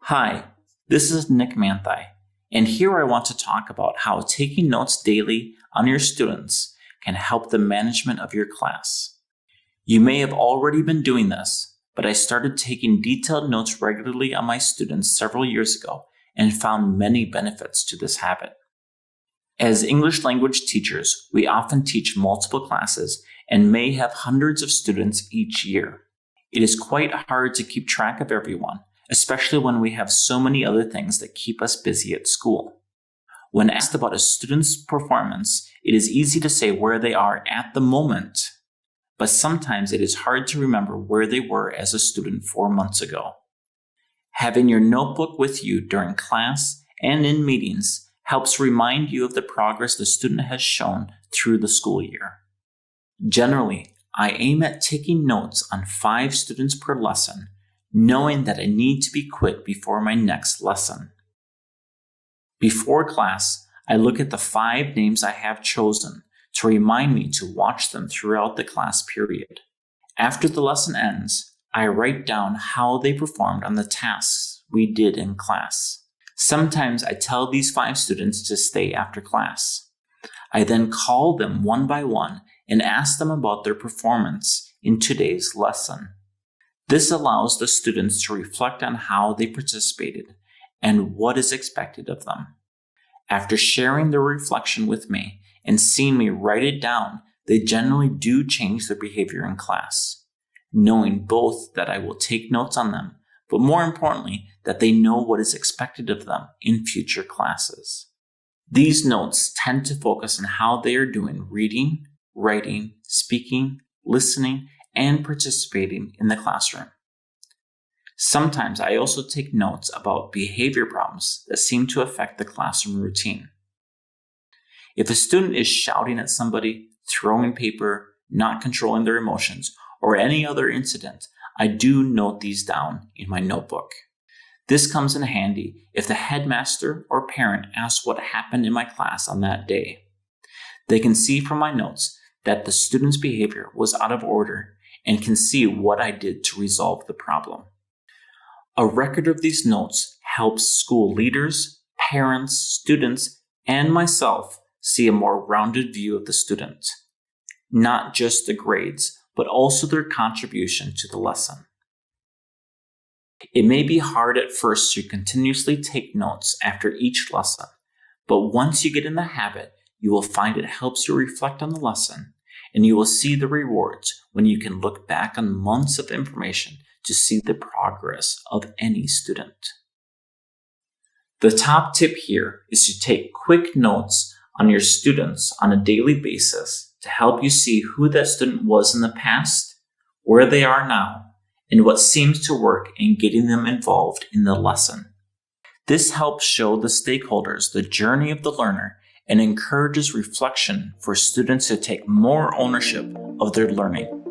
Hi, this is Nick Manthei, and here I want to talk about how taking notes daily on your students can help the management of your class. You may have already been doing this, but I started taking detailed notes regularly on my students several years ago and found many benefits to this habit. As English language teachers, we often teach multiple classes and may have hundreds of students each year. It is quite hard to keep track of everyone, especially when we have so many other things that keep us busy at school. When asked about a student's performance, it is easy to say where they are at the moment, but sometimes it is hard to remember where they were as a student 4 months ago. Having your notebook with you during class and in meetings helps remind you of the progress the student has shown through the school year. Generally, I aim at taking notes on 5 students per lesson, knowing that I need to be quick before my next lesson. Before class, I look at the 5 names I have chosen to remind me to watch them throughout the class period. After the lesson ends, I write down how they performed on the tasks we did in class. Sometimes I tell these 5 students to stay after class. I then call them one by one and ask them about their performance in today's lesson. This allows the students to reflect on how they participated and what is expected of them. After sharing their reflection with me and seeing me write it down, they generally do change their behavior in class, knowing both that I will take notes on them, but more importantly, that they know what is expected of them in future classes. These notes tend to focus on how they are doing reading, writing, speaking, listening, and participating in the classroom. Sometimes I also take notes about behavior problems that seem to affect the classroom routine. If a student is shouting at somebody, throwing paper, not controlling their emotions, or any other incident, I do note these down in my notebook. This comes in handy if the headmaster or parent asks what happened in my class on that day. They can see from my notes that the student's behavior was out of order and can see what I did to resolve the problem. A record of these notes helps school leaders, parents, students, and myself see a more rounded view of the student, not just the grades, but also their contribution to the lesson. It may be hard at first to continuously take notes after each lesson, but once you get in the habit, you will find it helps you reflect on the lesson, and you will see the rewards when you can look back on months of information to see the progress of any student. The top tip here is to take quick notes on your students on a daily basis to help you see who that student was in the past, where they are now, and what seems to work in getting them involved in the lesson. This helps show the stakeholders the journey of the learner and encourages reflection for students to take more ownership of their learning.